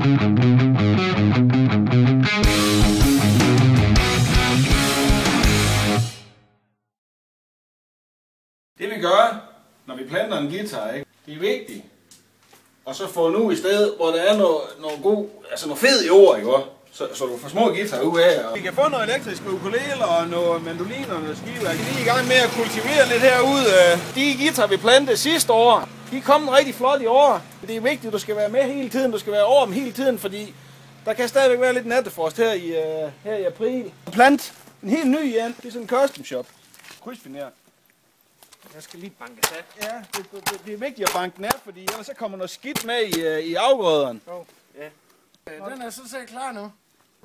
Det vi gør, når vi planter en guitar, ikke? Det er vigtigt. Og så få nu i sted, hvor der er noget god, altså noget fed jord, ikke? Så du får små guitarer ud af. Vi kan få noget elektrisk ukulele og noget mandolin og noget skive. Jeg kan lige i gang med at kultivere lidt herude. De guitarer vi plantede sidste år, de er kommet rigtig flot i år. Det er vigtigt, at du skal være med hele tiden, du skal være over dem hele tiden, fordi der kan stadigvæk være lidt nattefrost her i april. Plant en helt ny igen, det er sådan en custom shop. Krydsfiner. Jeg skal lige banke af. Ja, det er vigtigt at banke den af, fordi ellers så kommer noget skidt med i afgrøderne. Ja. Den er sådan set klar nu.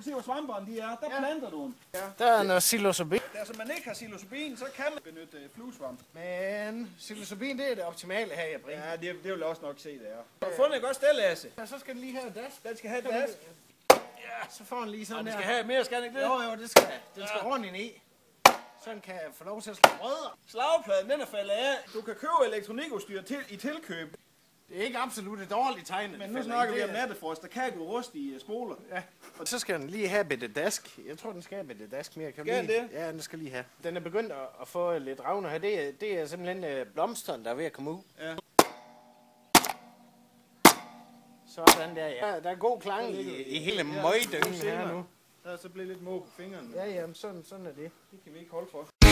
Se hvor svamperne de er, der planter du den. Ja. Der er noget psilocybin. Altså man ikke har psilocybin, så kan man benytte fluesvamp. Men psilocybin det er det optimale her i april. Ja, det vil jeg også nok se, det er. Har du fundet et godt sted, Lasse? Ja, så skal den lige have dask. Den skal have dask. Ja, så får den lige sådan Den her. skal have mere, skal den ikke det? Jo, det skal have. Den skal ordentligt ned. Så den kan få lov til at slå rødder. Slagpladen, den er faldet af. Du kan købe elektronikudstyr i tilkøb. Det er ikke absolut et dårligt tegn. Men nu snakker vi om nattefrost, der kan gå rust i spoler. Ja. Og så skal den lige have bitte dask. Jeg tror, den skal have bitte dask mere. Skal den det? Ja, den skal lige have. Den er begyndt at få lidt ravner her. Det er simpelthen blomsterne, der er ved at komme ud. Ja. Sådan der, ja. Der er god klang i hele møgdyngen her nu. Der er så blevet lidt må på fingrene. Ja, jamen, sådan er det. Det kan vi ikke holde for.